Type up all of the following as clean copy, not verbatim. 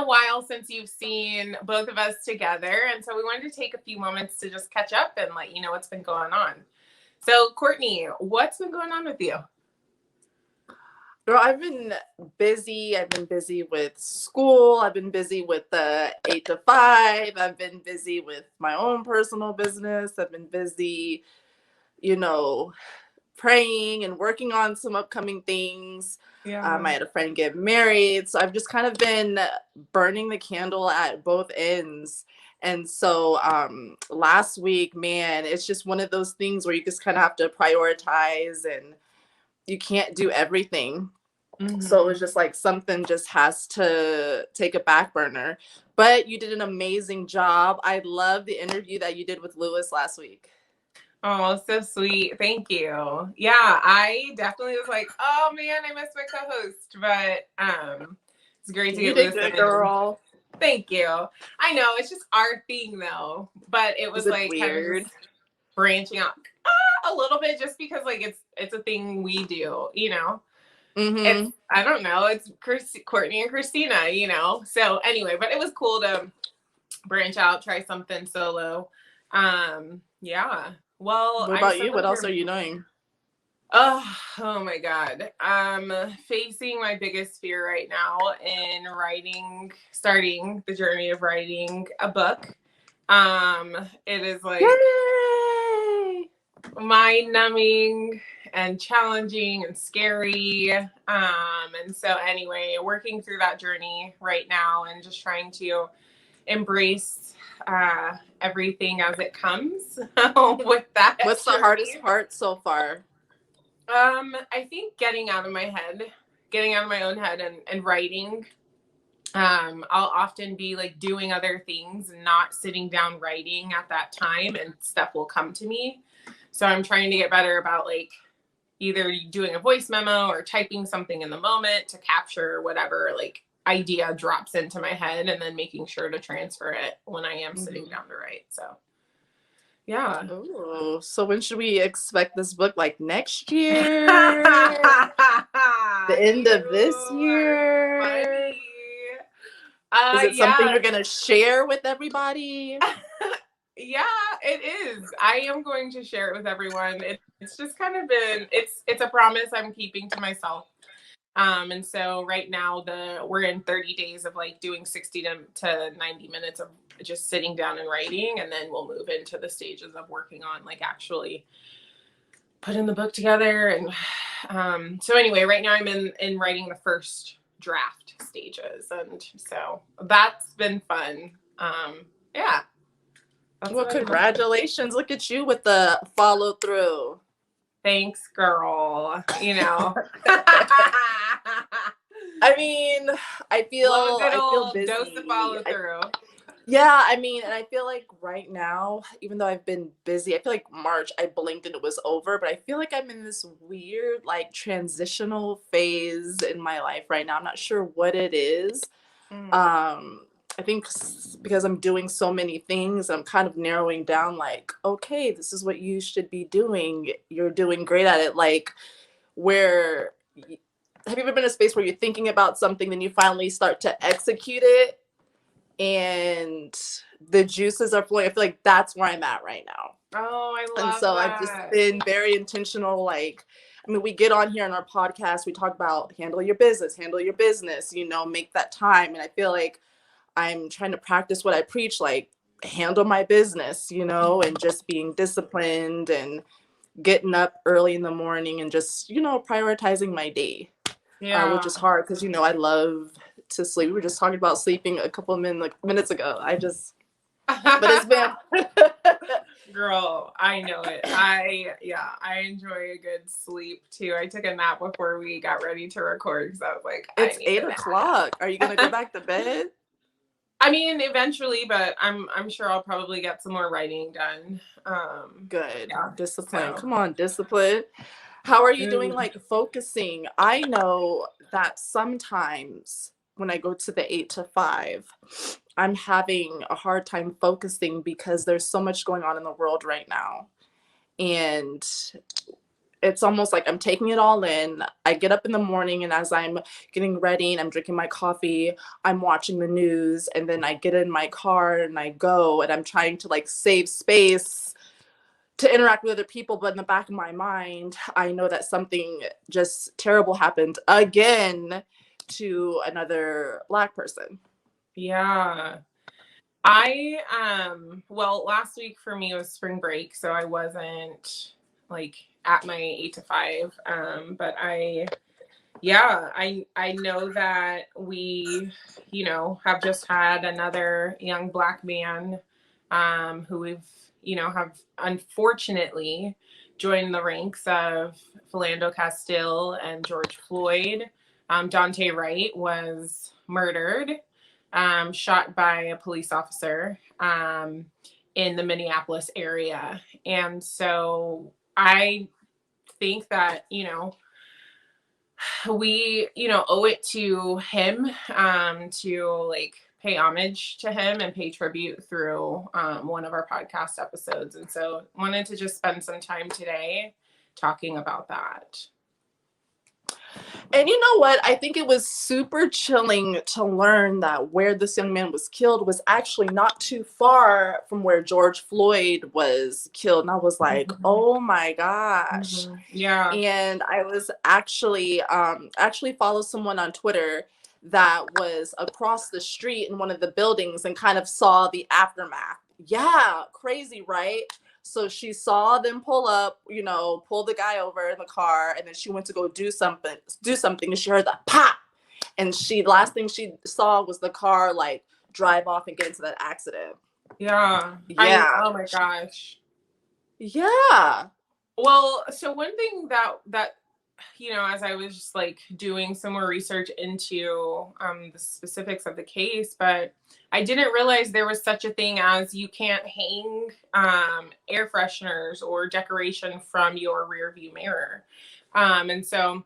while since you've seen both of us together. And so we wanted to take a few moments to just catch up and let you know what's been going on. So, Courtney, what's been going on with you? Girl, I've been busy. I've been busy with school. I've been busy with the 8 to 5. I've been busy with my own personal business. I've been busy, praying and working on some upcoming things. Yeah. I had a friend get married. So I've just kind of been burning the candle at both ends. And so last week, man, it's just one of those things where you just kind of have to prioritize and you can't do everything. Mm-hmm. So it was just like something just has to take a back burner. But you did an amazing job. I love the interview that you did with Lewis last week. Oh, so sweet. Thank you. Yeah, I definitely was like, oh man, I missed my co-host. But it's great to get You did good, girl. Thank you. I know it's just our thing though. But it was like weird? Kind of branching out a little bit just because like it's a thing we do, Mm-hmm. I don't know, it's Courtney and Christina, so anyway, but it was cool to branch out, try something solo. Yeah, well, What about you? What else are you doing? Oh my God, facing my biggest fear right now in starting the journey of writing a book. It is like Yay! mind-numbing and challenging and scary. And so anyway, working through that journey right now and just trying to embrace everything as it comes with that. What's the hardest part so far? I think getting out of my own head and writing. I'll often be like doing other things and not sitting down writing at that time, and stuff will come to me. So I'm trying to get better about like either doing a voice memo or typing something in the moment to capture whatever like idea drops into my head, and then making sure to transfer it when I am sitting down to write. So yeah. Oh, so when should we expect this book? Like next year? The end of this year? Is it something you're going to share with everybody? Yeah, it is. I am going to share it with everyone. It's just kind of been, it's a promise I'm keeping to myself. And so right now we're in 30 days of like doing 60 to 90 minutes of just sitting down and writing. And then we'll move into the stages of working on like actually putting the book together. And so anyway, right now I'm in writing the first draft stages. And so that's been fun. Yeah. Well, congratulations. Look at you with the follow through. Thanks, girl. I mean, I feel busy. Dose of follow through. Yeah, I mean, and I feel like right now, even though I've been busy, I feel like March, I blinked and it was over, but I feel like I'm in this weird, like, transitional phase in my life right now. I'm not sure what it is. I think because I'm doing so many things, I'm kind of narrowing down, like, okay, this is what you should be doing. You're doing great at it. Like, have you ever been in a space where you're thinking about something, then you finally start to execute it? And the juices are flowing. I feel like that's where I'm at right now. Oh, I love And so that. I've just been very intentional. Like, I mean, we get on here on our podcast, we talk about handle your business, make that time. And I feel like I'm trying to practice what I preach, like handle my business, and just being disciplined and getting up early in the morning and just, prioritizing my day, which is hard because, I love to sleep. We were just talking about sleeping a couple of minutes ago. But it's been girl, I know it. I enjoy a good sleep too. I took a nap before we got ready to record because I was like, it's 8 o'clock. Are you gonna go back to bed? I mean, eventually, but I'm sure I'll probably get some more writing done. Good. Yeah, discipline. So. Come on, discipline. How are you doing, like, focusing? I know that sometimes when I go to the 8 to 5, I'm having a hard time focusing because there's so much going on in the world right now. And it's almost like I'm taking it all in. I get up in the morning, and as I'm getting ready and I'm drinking my coffee, I'm watching the news, and then I get in my car and I go, and I'm trying to like save space to interact with other people. But in the back of my mind, I know that something just terrible happened again to another Black person. Yeah. Well, last week for me was spring break, so I wasn't like at my 8 to 5. But I know that we, have just had another young Black man, who we've, have unfortunately joined the ranks of Philando Castile and George Floyd. Daunte Wright was murdered, shot by a police officer, in the Minneapolis area. And so I think that, we, owe it to him, to like pay homage to him and pay tribute through one of our podcast episodes. And so wanted to just spend some time today talking about that. And you know what? I think it was super chilling to learn that where this young man was killed was actually not too far from where George Floyd was killed. And I was like, oh my gosh. Yeah. And I was actually followed someone on Twitter that was across the street in one of the buildings and kind of saw the aftermath. Yeah, crazy, right? So she saw them pull up, pull the guy over in the car, and then she went to go do something, and she heard the pop. And last thing she saw was the car like drive off and get into that accident. Yeah. Yeah. Oh my gosh. Yeah. Well, so one thing that as I was just like doing some more research into the specifics of the case, but I didn't realize there was such a thing as you can't hang air fresheners or decoration from your rear view mirror. And so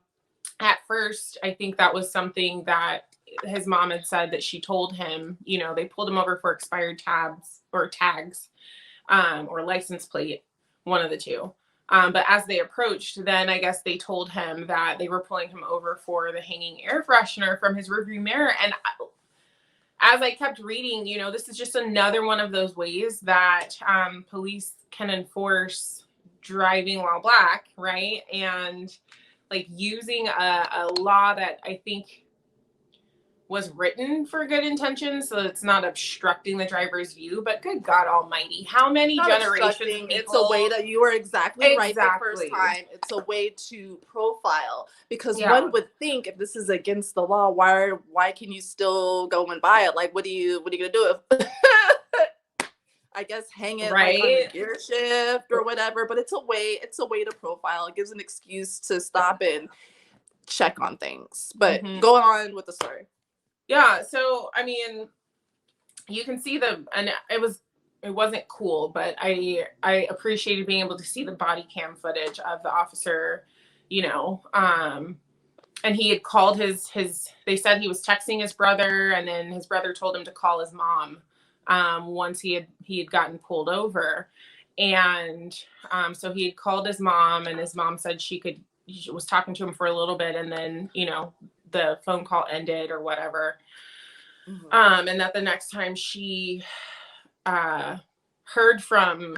at first, I think that was something that his mom had said that she told him, they pulled him over for expired tags, or license plate, one of the two. But as they approached, then I guess they told him that they were pulling him over for the hanging air freshener from his rearview mirror. And as I kept reading, this is just another one of those ways that police can enforce driving while Black, right? And like using a law that I think was written for good intentions, so it's not obstructing the driver's view. But good God Almighty, how many generations of people? It's a way that you are exactly right the first time. It's a way to profile, because one would think if this is against the law, why can you still go and buy it? Like, what are you gonna do if I guess hang it like on a gear shift or whatever? But it's a way to profile. It gives an excuse to stop and check on things. But go on with the story. Yeah, so I mean, you can see and it wasn't cool, but I appreciated being able to see the body cam footage of the officer, and he had called they said he was texting his brother, and then his brother told him to call his mom once he had gotten pulled over. And so he had called his mom, and his mom said she was talking to him for a little bit, and then the phone call ended or whatever. And that the next time she heard from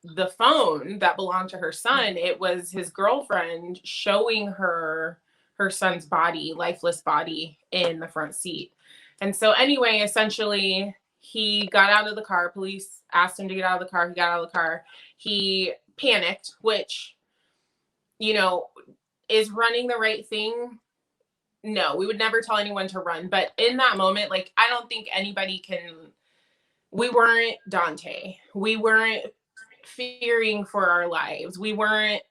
the phone that belonged to her son, it was his girlfriend showing her son's body, lifeless body, in the front seat. And so anyway, essentially, he got out of the car. Police asked him to get out of the car. He got out of the car. He panicked, which, is running the right thing? No, we would never tell anyone to run. But in that moment, like, I don't think anybody we weren't Daunte. We weren't fearing for our lives. We weren't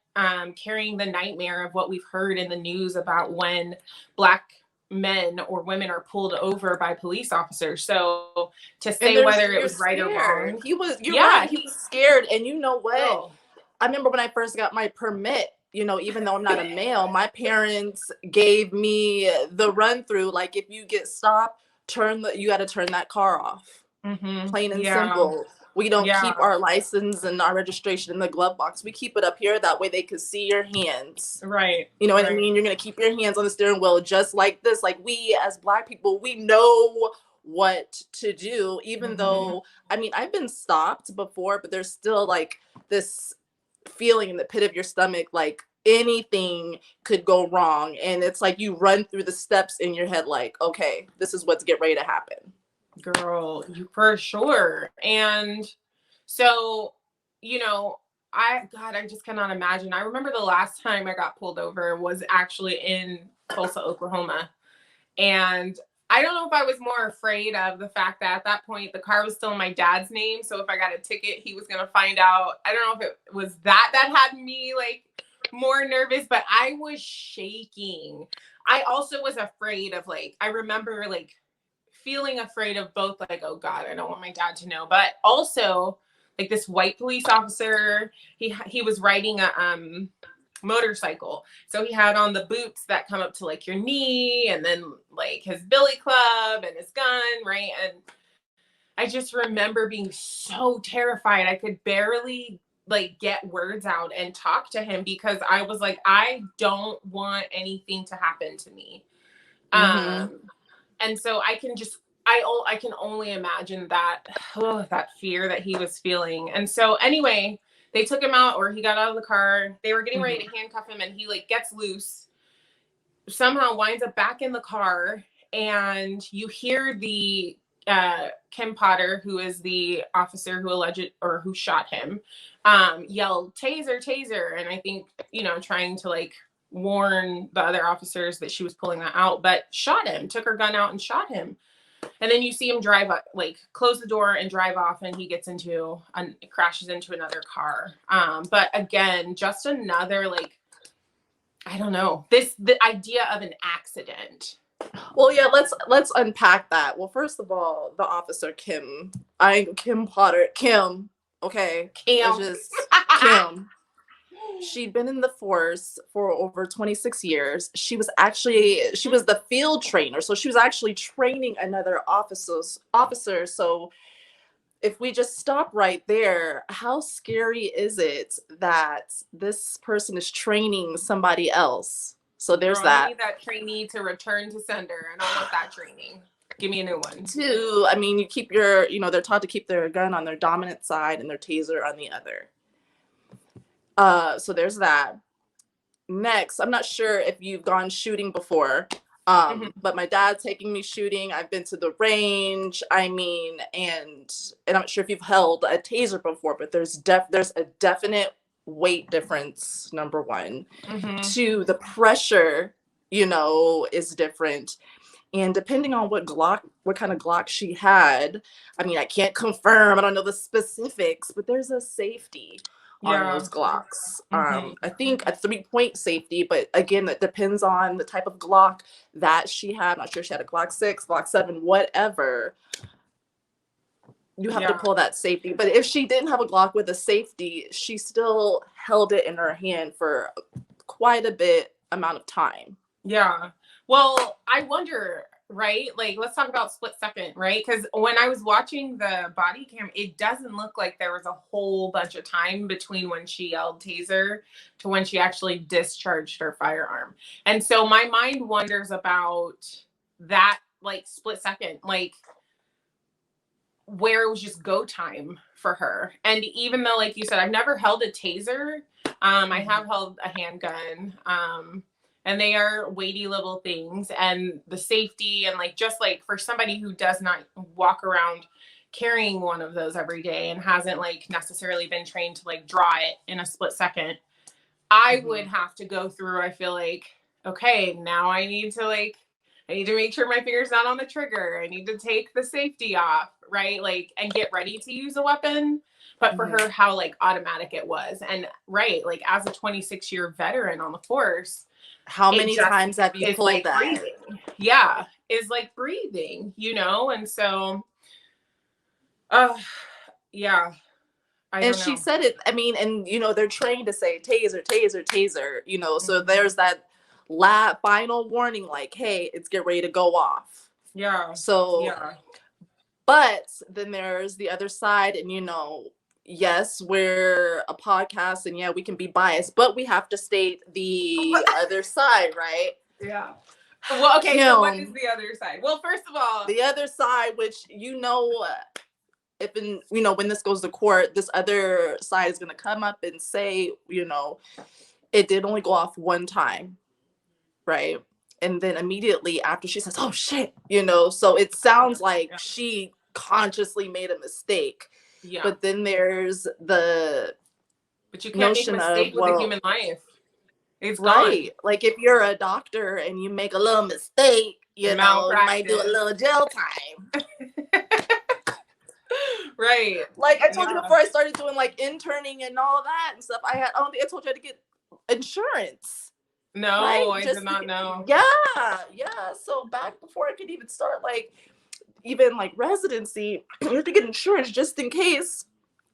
carrying the nightmare of what we've heard in the news about when Black men or women are pulled over by police officers. So to say whether it was right or wrong. He was scared. And you know what? Oh. I remember when I first got my permit, even though I'm not a male, my parents gave me the run through. Like, if you get stopped, you got to turn that car off. Plain and simple. We don't Yeah. keep our license and our registration in the glove box. We keep it up here. That way they can see your hands. Right. You know what I Right. mean? You're going to keep your hands on the steering wheel just like this. Like, we as Black people, we know what to do, even though, I mean, I've been stopped before, but there's still like this feeling in the pit of your stomach, like anything could go wrong. And it's like you run through the steps in your head, like, okay, this is what's get ready to happen. Girl, you for sure. And so, you know, I just cannot imagine. I remember the last time I got pulled over was actually in Tulsa, Oklahoma. And I don't know if I was more afraid of the fact that at that point the car was still in my dad's name. So if I got a ticket, he was going to find out. I don't know if it was that had me like more nervous, but I was shaking. I also was afraid of like, I remember like feeling afraid of both like, oh God, I don't want my dad to know, but also like this white police officer, he was riding a motorcycle. So he had on the boots that come up to like your knee, and then like his billy club and his gun, right? And I just remember being so terrified. I could barely like get words out and talk to him because I was like, I don't want anything to happen to me. And so I can just I can only imagine that that fear that he was feeling. And so anyway, they took him out, or he got out of the car. They were getting ready to handcuff him, and he like gets loose, somehow winds up back in the car, and you hear the Kim Potter, who is the officer who alleged or who shot him, yell taser, taser, and I think, you know, trying to like warn the other officers that she was pulling that out, but shot him, took her gun out and shot him. And then you see him drive up, like close the door and drive off, and he gets into crashes into another car. But again, just another like, I don't know, the idea of an accident. Well, yeah, let's unpack that. Well, first of all, the officer Kim, Kim Potter, Kim, okay, Kim. just Kim. She'd been in the force for over 26 years. She was the field trainer, so she was actually training another officer. So if we just stop right there, how scary is it that this person is training somebody else? So there's Girl, that. I need that trainee to return to sender. I don't want that training. Give me a new one. Two, I mean, they're taught to keep their gun on their dominant side and their taser on the other. So there's that. Next, I'm not sure if you've gone shooting before, but my dad's taking me shooting. I've been to the range. I mean, and I'm not sure if you've held a taser before, but there's a definite weight difference, number one. Two, the pressure, is different. And depending on what kind of Glock she had, I mean, I can't confirm, I don't know the specifics, but there's a safety on those Glocks. I think a 3-point safety, but again, that depends on the type of Glock that she had. I'm not sure she had a Glock 6, Glock 7, whatever. You have to pull that safety. But if she didn't have a Glock with a safety, she still held it in her hand for quite a bit amount of time. Yeah. Well, I wonder, right? Like, let's talk about split second, right? Because when I was watching the body cam, it doesn't look like there was a whole bunch of time between when she yelled taser to when she actually discharged her firearm. And so my mind wonders about that, like, split second, like, where it was just go time for her. And even though, like you said, I've never held a taser, I have held a handgun. And they are weighty little things, and the safety, and like, just like for somebody who does not walk around carrying one of those every day and hasn't like necessarily been trained to like draw it in a split second, I would have to go through, I feel like, okay, now I need to make sure my finger's not on the trigger. I need to take the safety off, right? Like, and get ready to use a weapon. But for her, how like automatic it was. And right, like as a 26-year veteran on the force, how many times have you pulled like that? Breathing. Yeah, is like breathing, and so, yeah. And she said it, I mean, and they're trained to say taser, taser, taser, so there's that final warning, like, hey, it's get ready to go off. Yeah. So But then there's the other side, and yes, we're a podcast, and yeah, we can be biased, but we have to state the other side, right? Yeah. Well, okay, so what is the other side? Well, first of all, the other side, which if when this goes to court, this other side is going to come up and say, it did only go off one time, right? And then immediately after, she says, oh shit, so it sounds like she consciously made a mistake. yeah. But then there's the But you can't make a mistake with a human life. It's right. Gone. Like if you're a doctor and you make a little mistake, you might do a little jail time. Right. Like I told you before I started doing like interning and all that and stuff, I don't think I told you I had to get insurance. No, right? I did not know. Yeah. So back before I could even start even residency, you have to get insurance just in case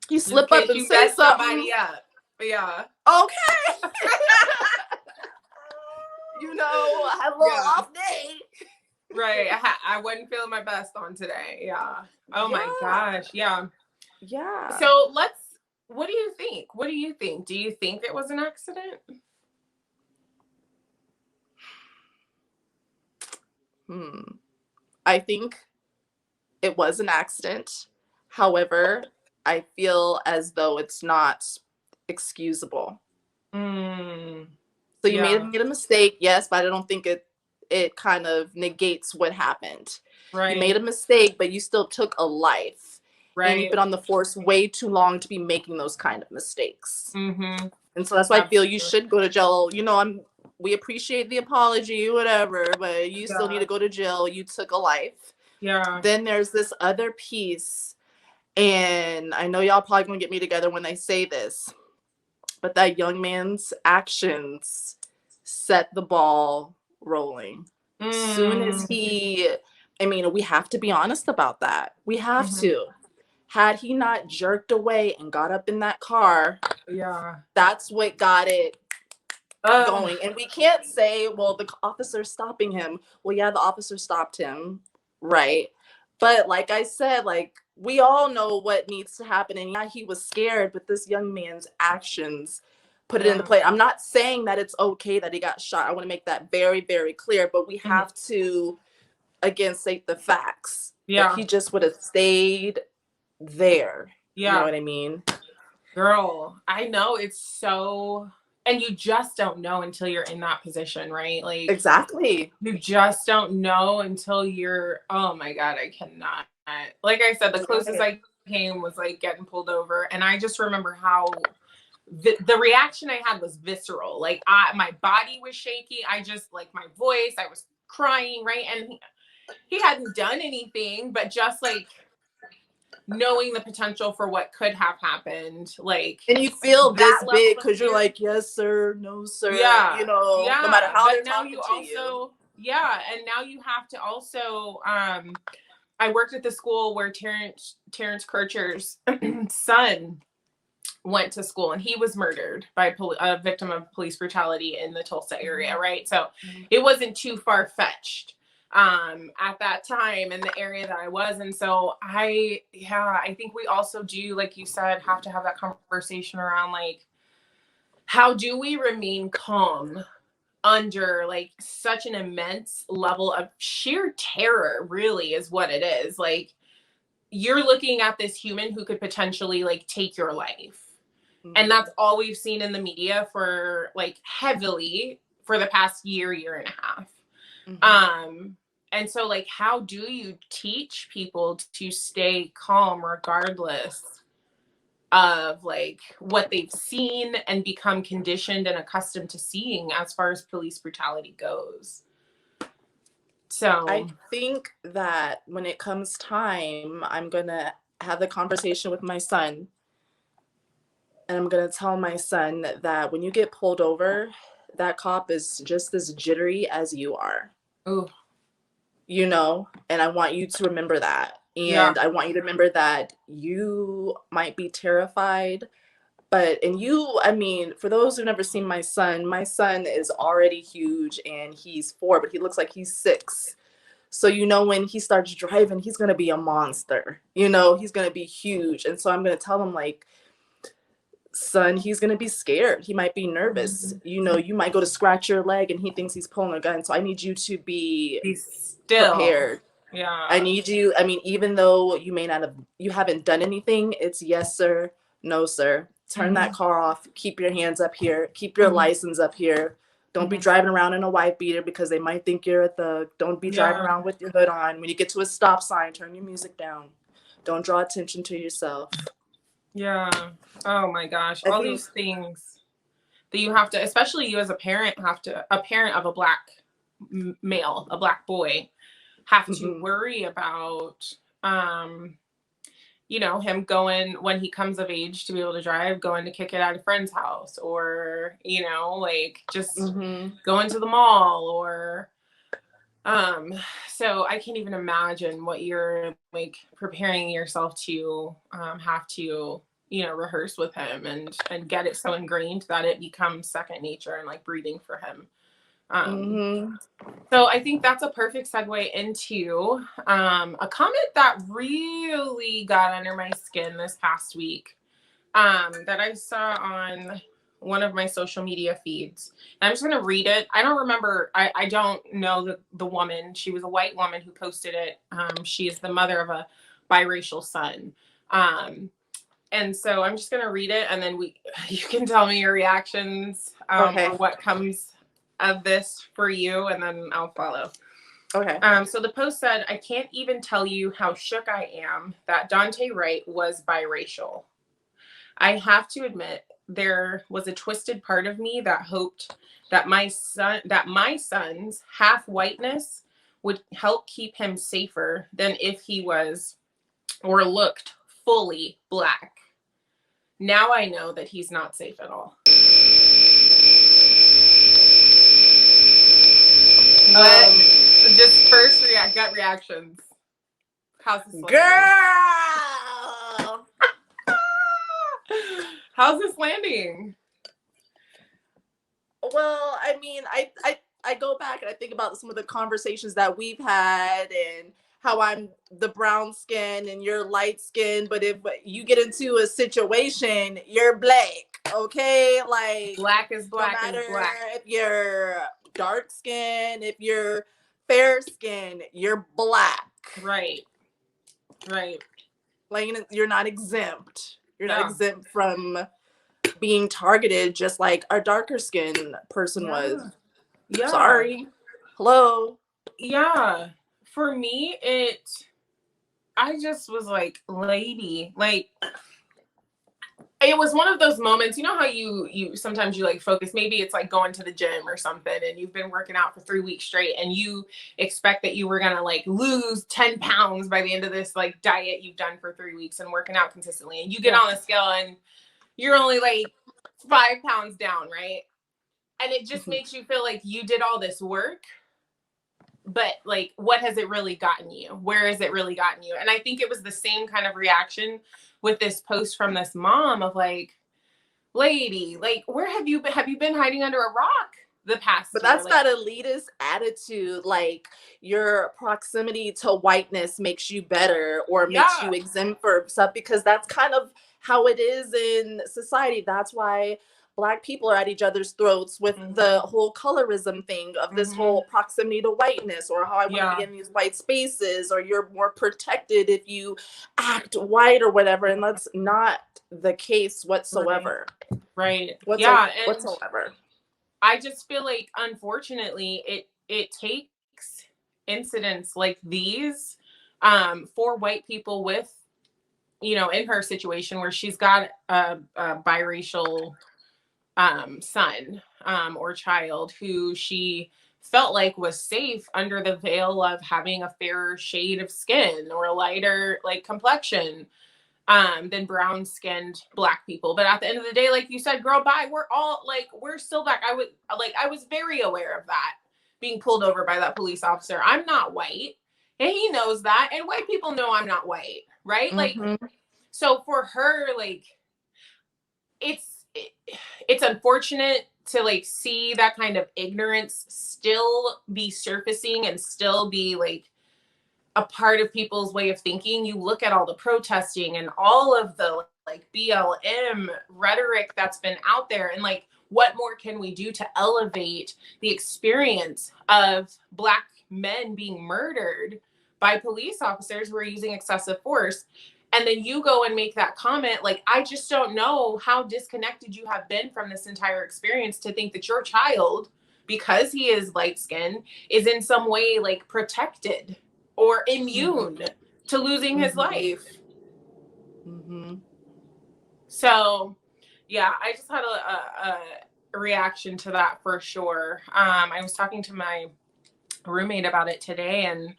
you slip up and say somebody up. Yeah. Okay. I had a little off day. Right. I wasn't feeling my best on today. Yeah. Oh my gosh. Yeah. Yeah. So what do you think? What do you think? Do you think it was an accident? I think it was an accident. However, I feel as though it's not excusable. So you made a mistake, yes, but I don't think it kind of negates what happened. Right. You made a mistake, but you still took a life. Right. And you've been on the force way too long to be making those kind of mistakes. Mm-hmm. And so that's why I feel you should go to jail. We appreciate the apology, whatever, but you still need to go to jail. You took a life. Yeah. Then there's this other piece, and I know y'all probably gonna get me together when I say this, but that young man's actions set the ball rolling. As soon as we have to be honest about that. We have to. Had he not jerked away and got up in that car, that's what got it going. And we can't say, well, the officer stopping him. Well, yeah, the officer stopped him, right? But like I said, we all know what needs to happen. And yeah, he was scared, but this young man's actions put it into play. I'm not saying that it's okay that he got shot. I want to make that very, very clear. But we have to, again, state the facts. Yeah. That he just would have stayed there. Yeah. You know what I mean? Girl, I know it's so... And you just don't know until you're in that position, right? Exactly. You just don't know until you're, oh my God, I cannot. Like I said, the closest I came was getting pulled over. And I just remember how the reaction I had was visceral. My body was shaking. I just my voice, I was crying, right? And he hadn't done anything, but just knowing the potential for what could have happened, and you feel this big because you're yes sir, no sir, no matter how they're talking to you. Yeah, and now you have to also I worked at the school where Terrence Kircher's son went to school, and he was murdered by a victim of police brutality in the Tulsa area, right? So it wasn't too far-fetched at that time in the area that I was. And so I think we also do, like you said, have to have that conversation around how do we remain calm under such an immense level of sheer terror, really is what it is. You're looking at this human who could potentially take your life. Mm-hmm. And that's all we've seen in the media for heavily for the past year and a half. Mm-hmm. And so how do you teach people to stay calm regardless of what they've seen and become conditioned and accustomed to seeing as far as police brutality goes? So I think that when it comes time, I'm going to have the conversation with my son. And I'm going to tell my son that when you get pulled over, that cop is just as jittery as you are. Ooh. And I want you to remember that. And I want you to remember that you might be terrified, for those who've never seen my son is already huge and he's 4, but he looks like he's 6. So, you know, when he starts driving, he's going to be a monster. You know, he's going to be huge. And so I'm going to tell him, like, son, he's going to be scared. He might be nervous. You know, you might go to scratch your leg and he thinks he's pulling a gun. So I need you to be Be still. prepared. I Yeah. need you. I mean, even though you haven't done anything, it's yes, sir, no, sir. Turn that car off. Keep your hands up here. Keep your license up here. Don't be driving around in a white beater because they might think you're a thug. Don't be driving around with your hood on. When you get to a stop sign, turn your music down. Don't draw attention to yourself. Yeah. Oh my gosh. I All think, these things that you have to, especially you as a parent, a parent of a black male, a black boy, have to worry about, you know, him going when he comes of age to be able to drive, going to kick it at a friend's house, or, you know, like just going to the mall, or so I can't even imagine what you're like preparing yourself to have to, you know, rehearse with him and get it so ingrained that it becomes second nature and like breathing for him. So I think that's a perfect segue into a comment that really got under my skin this past week that I saw on one of my social media feeds. And I'm just going to read it. I don't remember. I don't know the woman. She was a white woman who posted it. She is the mother of a biracial son. And so I'm just going to read it, and then you can tell me your reactions or what comes of this for you, and then I'll follow. Okay. So the post said, I can't even tell you how shook I am that Daunte Wright was biracial. I have to admit, there was a twisted part of me that hoped that my son's half whiteness would help keep him safer than if he was or looked fully black. Now I know that he's not safe at all. Just first gut reactions. How's this landing? Girl! How's this landing? Well, I mean, I go back and I think about some of the conversations that we've had and how I'm the brown skin and you're light skin, but if you get into a situation, you're black, okay? Like black is black no matter is black. If you're dark skin, if you're fair skin, you're black. Right. Right. Like you're not exempt. You're not exempt from being targeted just like our darker skin person was. Yeah. Sorry. Hello. Yeah. For me, I just was like, lady, like, it was one of those moments, you know how you sometimes you like focus, maybe it's like going to the gym or something and you've been working out for 3 weeks straight and you expect that you were going to like lose 10 pounds by the end of this like diet you've done for 3 weeks and working out consistently, and you get on the scale and you're only like 5 pounds down, right? And it just makes you feel like you did all this work, but like, what has it really gotten you? Where has it really gotten you? And I think it was the same kind of reaction with this post from this mom of like, lady, like, where have you been? Have you been hiding under a rock the past But year? that's that elitist attitude, like your proximity to whiteness makes you better or makes you exempt for stuff, because that's kind of how it is in society. That's why Black people are at each other's throats with the whole colorism thing of this whole proximity to whiteness, or how I want to be in these white spaces, or you're more protected if you act white or whatever. And that's not the case whatsoever. Right. Whatsoever. I just feel like, unfortunately, it takes incidents like these for white people with, you know, in her situation where she's got a biracial son or child who she felt like was safe under the veil of having a fairer shade of skin or a lighter like complexion than brown skinned Black people. But at the end of the day, like you said, girl, bye, we're all like, we're still Black. I was very aware of that, being pulled over by that police officer. I'm not white, and he knows that, and white people know I'm not white, right? Like, so for her, like, it's unfortunate to like see that kind of ignorance still be surfacing and still be like a part of people's way of thinking. You look at all the protesting and all of the like BLM rhetoric that's been out there, and like, what more can we do to elevate the experience of Black men being murdered by police officers who are using excessive force? And then you go and make that comment. Like, I just don't know how disconnected you have been from this entire experience to think that your child, because he is light skinned, is in some way like protected or immune to losing his life. So yeah, I just had a reaction to that for sure. I was talking to my roommate about it today, and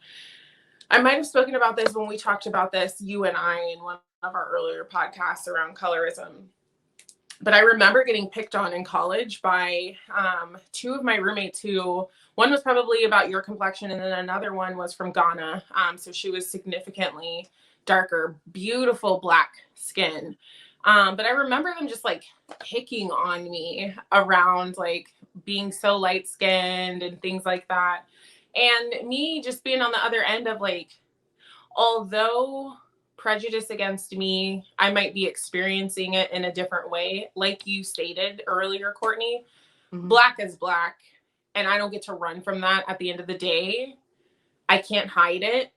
I might have spoken about this when we talked about this, you and I, in one of our earlier podcasts around colorism. But I remember getting picked on in college by two of my roommates who, one was probably about your complexion, and then another one was from Ghana. So she was significantly darker, beautiful Black skin. But I remember them just like picking on me around like being so light skinned and things like that. And me just being on the other end of like, although prejudice against me, I might be experiencing it in a different way. Like you stated earlier, Courtney, Black is Black, and I don't get to run from that at the end of the day. I can't hide it.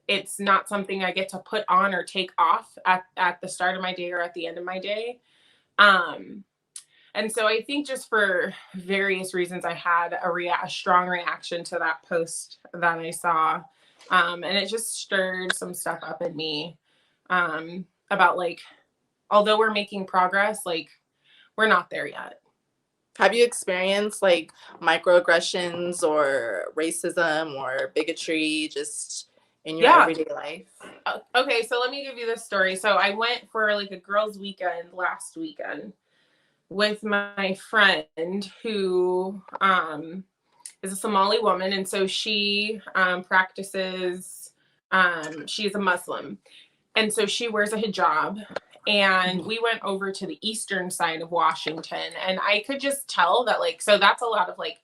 It's not something I get to put on or take off at the start of my day or at the end of my day. And so I think just for various reasons, I had a strong reaction to that post that I saw. And it just stirred some stuff up in me about like, although we're making progress, like we're not there yet. Have you experienced like microaggressions or racism or bigotry just in your everyday life? Okay, so let me give you this story. So I went for like a girls' weekend last weekend with my friend who is a Somali woman. And so she practices, she's a Muslim. And so she wears a hijab. And we went over to the eastern side of Washington. And I could just tell that, like, so that's a lot of like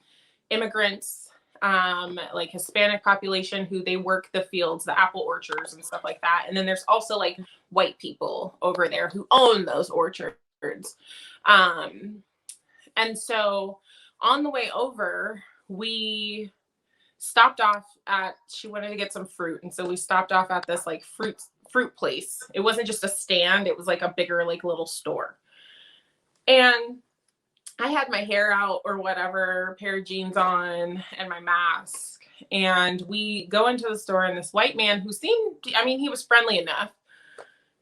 immigrants, like Hispanic population who they work the fields, the apple orchards and stuff like that. And then there's also like white people over there who own those orchards. And so on the way over, we stopped off at, she wanted to get some fruit. And so we stopped off at this like fruit place. It wasn't just a stand. It was like a bigger, like little store. And I had my hair out or whatever, pair of jeans on and my mask. And we go into the store, and this white man who seemed, I mean, he was friendly enough.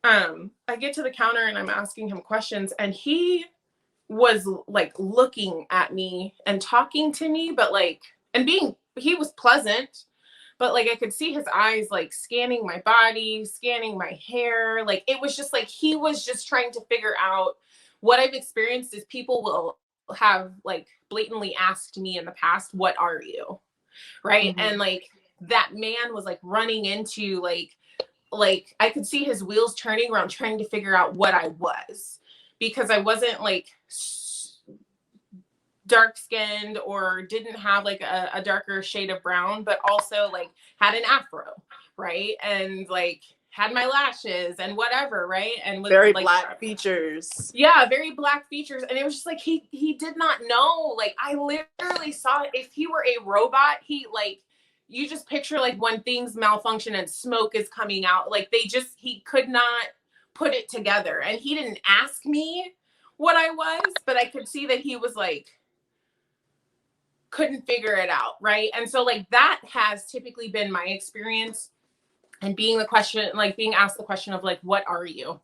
I get to the counter and I'm asking him questions, and he was like looking at me and talking to me, but like, and he was pleasant, but like I could see his eyes like scanning my body, scanning my hair. Like it was just like, he was just trying to figure out. What I've experienced is people will have like blatantly asked me in the past, what are you? Right. And like that man was like running into like I could see his wheels turning around trying to figure out what I was, because I wasn't like dark skinned or didn't have like a darker shade of brown, but also like had an afro, right? And like had my lashes and whatever, right? And was very like Black features. Yeah, very Black features. And it was just like he did not know. Like I literally saw, if he were a robot, he like, you just picture like when things malfunction and smoke is coming out, like he could not put it together. And he didn't ask me what I was, but I could see that he was like, couldn't figure it out, right? And so like that has typically been my experience, and being asked the question of like, what are you?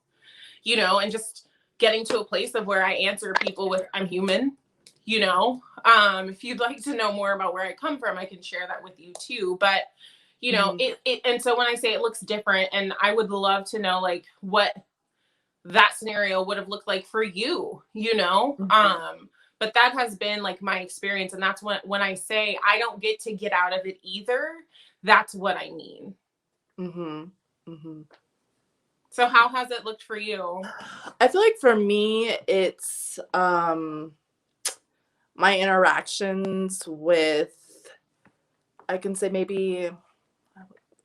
You know, and just getting to a place of where I answer people with, I'm human, you know. If you'd like to know more about where I come from, I can share that with you too. But you know, and so when I say it looks different, and I would love to know like what that scenario would have looked like for you, you know. But that has been like my experience, and that's when I say I don't get to get out of it either, that's what I mean. So how has it looked for you? I feel like for me, it's my interactions with, I can say maybe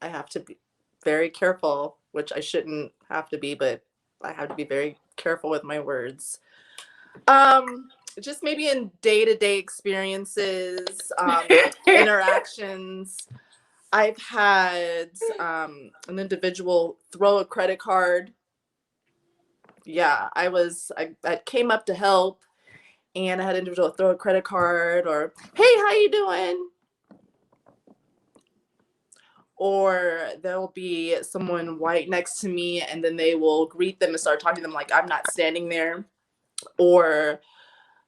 I have to be very careful, which I shouldn't have to be, but I have to be very careful with my words. Um, just maybe in day-to-day experiences, interactions. I've had an individual throw a credit card. Yeah, I came up to help, and I had an individual throw a credit card, or hey, how you doing? Or there'll be someone right next to me, and then they will greet them and start talking to them like I'm not standing there, or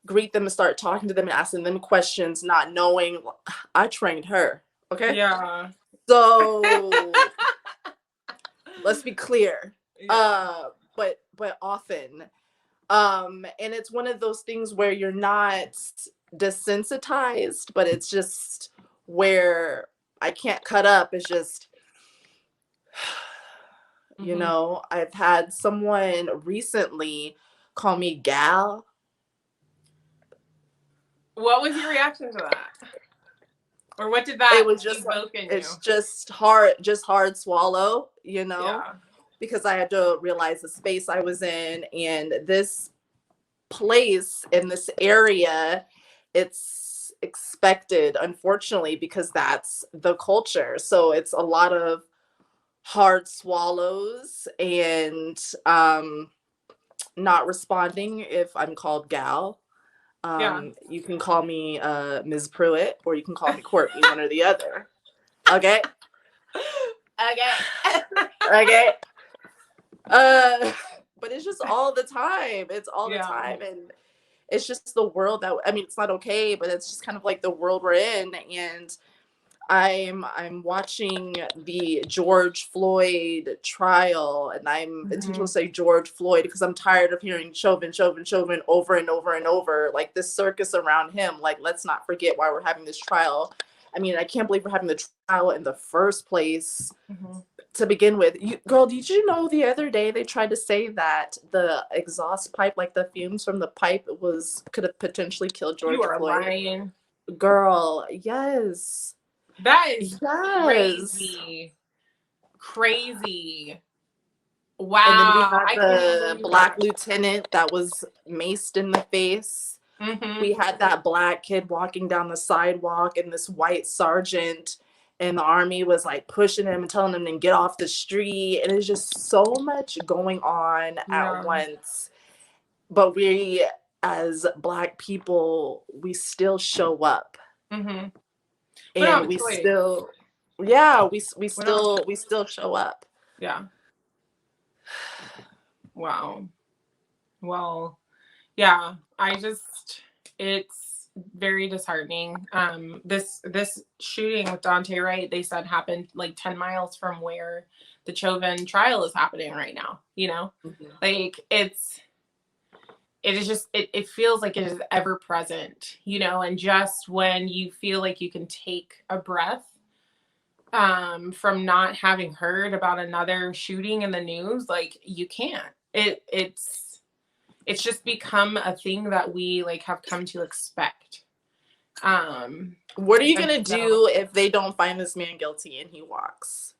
greet them and start talking to them and asking them questions, not knowing I trained her. Okay. Yeah. So let's be clear. Yeah. But often. And it's one of those things where you're not desensitized, but it's just where I can't cut up. It's just, you Mm-hmm. know, I've had someone recently call me gal. What was your reaction to that? Or what did It that was just, evoke in you? it's just hard swallow, you know, Yeah. because I had to realize the space I was in, and this place in this area, it's expected, unfortunately, because that's the culture. So it's a lot of hard swallows, and not responding if I'm called gal. Yeah. You can call me Ms. Pruitt, or you can call me Courtney, one or the other. Okay. Okay. Okay. Uh, but it's just all the time. It's all the Yeah. time, and it's just the world that, I mean, it's not okay, but it's just kind of like the world we're in. And I'm watching the George Floyd trial, and I'm intentional Mm-hmm. to say George Floyd because I'm tired of hearing Chauvin, Chauvin, Chauvin over and over and over, like this circus around him. Like, let's not forget why we're having this trial. I mean, I can't believe we're having the trial in the first place Mm-hmm. to begin with. Girl, did you know the other day they tried to say that the exhaust pipe, like the fumes from the pipe, could have potentially killed You George are Floyd? lying. Girl, yes. That is Yes. crazy. Crazy. And then we Wow. had I can't even the believe black that. lieutenant that was maced in the face. Mm-hmm. We had that black kid walking down the sidewalk, and this white sergeant in the army was like pushing him and telling him to get off the street. And it's just so much going on at Yeah. once. But we, as black people, we still show up, Mm-hmm. We don't and have a we choice. still, yeah, We don't. we still show up. Yeah. Wow. Well, yeah. It's very disheartening. This shooting with Daunte Wright, they said happened like 10 miles from where the Chauvin trial is happening right now. You know, Mhm. like it is just it feels like it is ever present, you know, and just when you feel like you can take a breath from not having heard about another shooting in the news, like you can't. It's just become a thing that we like have come to expect. What are you And gonna so do if they don't find this man guilty and he walks?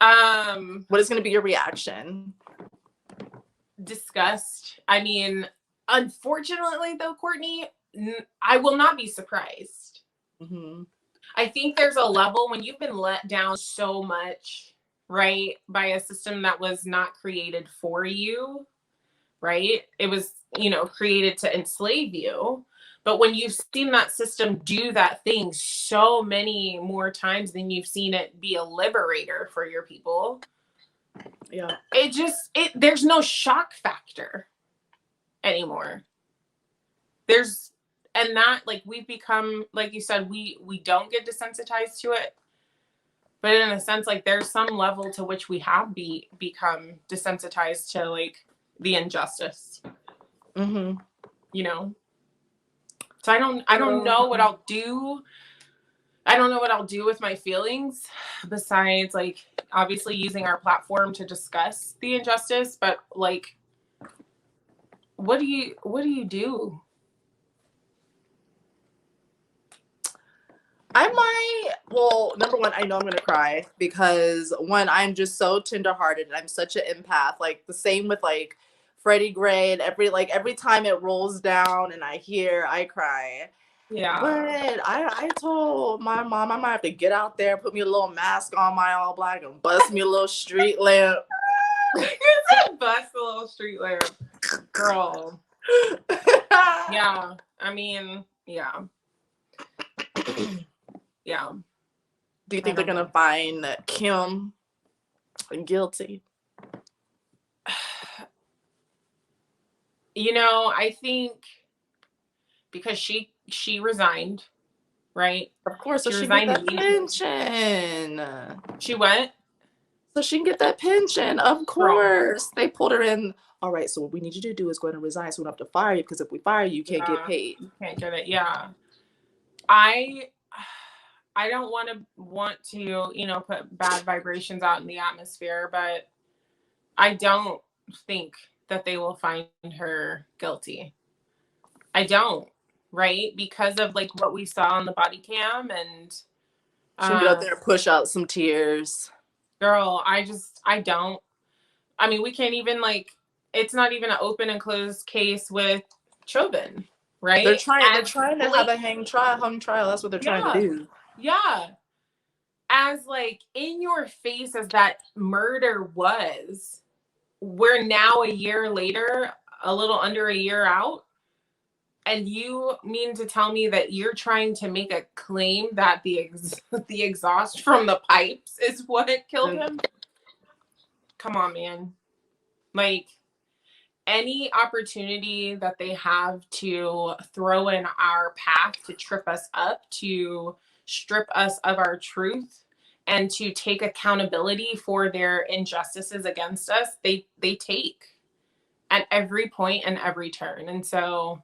um What is gonna be your reaction? disgust. I mean, unfortunately though, Courtney, I will not be surprised. Mm-hmm. I think there's a level when you've been let down so much, right, by a system that was not created for you, right? It was, you know, created to enslave you. But when you've seen that system do that thing so many more times than you've seen it be a liberator for your people, Yeah. there's no shock factor anymore. There's and that like we've become, like you said, we don't get desensitized to it, but in a sense, like there's some level to which we have become desensitized to like the injustice, Mm-hmm. you know. So I don't know what I'll do. I don't know what I'll do with my feelings besides like obviously using our platform to discuss the injustice, but like what do you do? I might. Well, number one, I know I'm gonna cry because one, I'm just so tenderhearted and I'm such an empath. Like the same with like Freddie Gray and every time it rolls down and I cry. But Yeah. I told my mom I might have to get out there, put me a little mask on my all black, and bust me a little street lamp. You said bust a little street lamp. Girl. Yeah. I mean, yeah. Yeah. Do you I think they're don't gonna know. find Kim guilty? You know, I think because she resigned, right? Of course, so She she can get resigned that immediately. pension. She went, So she can get that pension. Of girl. course. They pulled her in. All right, so what we need you to do is go ahead and resign so we don't have to fire you because if we fire you, you can't get Yeah. paid. You can't get it. Yeah. I I don't want to, put bad vibrations out in the atmosphere, but I don't think that they will find her guilty. I don't, right? Because of like what we saw on the body cam and She can get out uh there and push out some tears. girl, I don't. I mean, we can't even like it's not even an open and closed case with Chauvin, They're right? trying they're As trying to have a late, hung trial. That's what they're trying to yeah, do. yeah. As like in your face as that murder was, we're now a year later, a little under a year out, and you mean to tell me that you're trying to make a claim that the exhaust from the pipes is what killed And him? Come on, man. Like any opportunity that they have to throw in our path to trip us up, to strip us of our truth, and to take accountability for their injustices against us, they take at every point and every turn. And so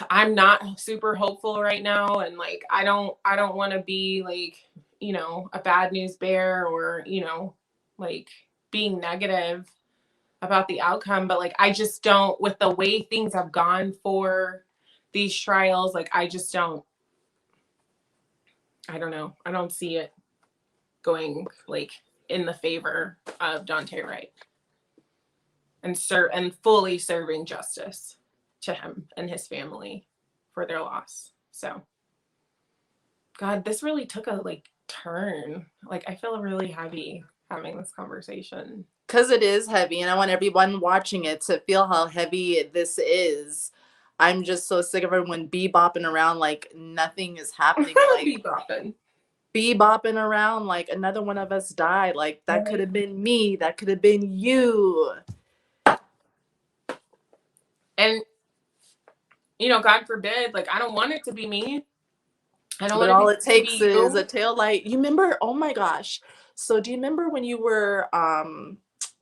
I'm not super hopeful right now, and like I don't want to be like, a bad news bear or, like being negative about the outcome, but like I just don't, with the way things have gone for these trials, like I just don't, I don't know. I don't see it going like in the favor of Daunte Wright and fully serving justice to him and his family for their loss. So God, this really took a like turn. Like I feel really heavy having this conversation. because it is heavy, and I want everyone watching it to feel how heavy this is. I'm just so sick of everyone bebopping around like nothing is happening. Like Be bopping. bebopping around like another one of us died. Like that could Right. have been me. That could have been you. And God forbid, like I don't want it to be me. I don't But want all it it to takes be is a you. tail light. You remember? Oh my gosh. So do you remember when you were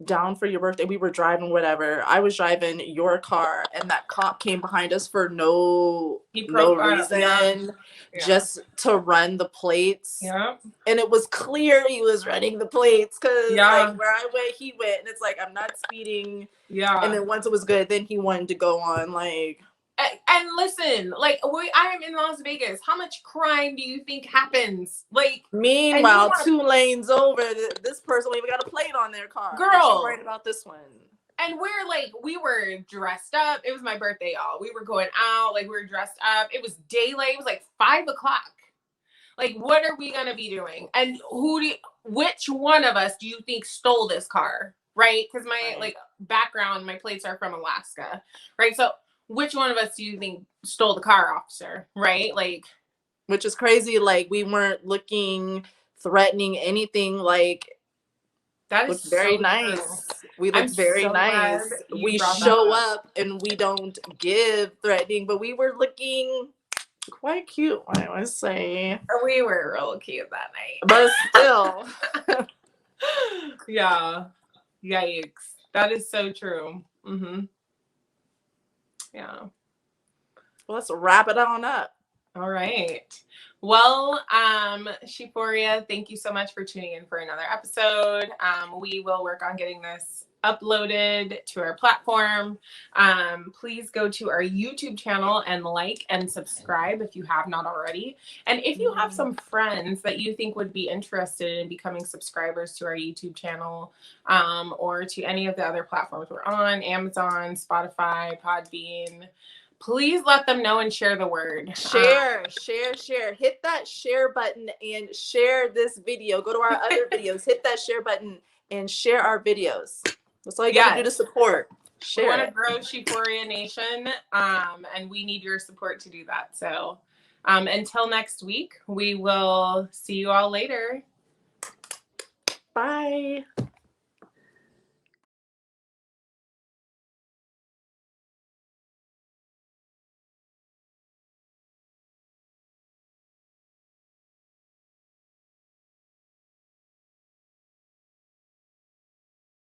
down for your birthday? We were driving whatever. I was driving your car and that cop came behind us for He no profiled. Yeah. reason, Yeah. just to run the plates. Yeah. And it was clear he was running the plates because like Yeah. where I went, he went. And it's like I'm not speeding. And Yeah. then once it was good, then he wanted to go on like And listen, like I am in Las Vegas. How much crime do you think happens? Like, and you meanwhile, want 2 lanes over, this person even got a plate on their car. She girl. worried about this one. And we were dressed up. It was my birthday, y'all. We were going out, like we were dressed up. It was daylight. It was like 5 o'clock. Like, what are we gonna be doing? And which one of us do you think stole this car? Right? Because my Right. like background, my plates are from Alaska. Right. So which one of us do you think stole the car, officer? Right? Like, Which is crazy. Like we weren't looking threatening anything. Like that is looked very so true. nice. We I'm looked very so glad nice. you We brought that show up. up and we don't give threatening, but we were looking quite cute, I must say. We were real cute that night. But still. Yeah. Yikes. That is so true. Yeah. Well, let's wrap it on up. All right. Well, Shiforia, thank you so much for tuning in for another episode. We will work on getting this uploaded to our platform. Please go to our YouTube channel and like and subscribe if you have not already. And if you have some friends that you think would be interested in becoming subscribers to our YouTube channel, or to any of the other platforms we're on, Amazon, Spotify, Podbean, please let them know and share the word. Share. Hit that share button and share this video. Go to our other videos, hit that share button and share our videos. That's all you got to do to support. Share. We want to grow Sheephoria Nation, and we need your support to do that. So until next week, we will see you all later. Bye.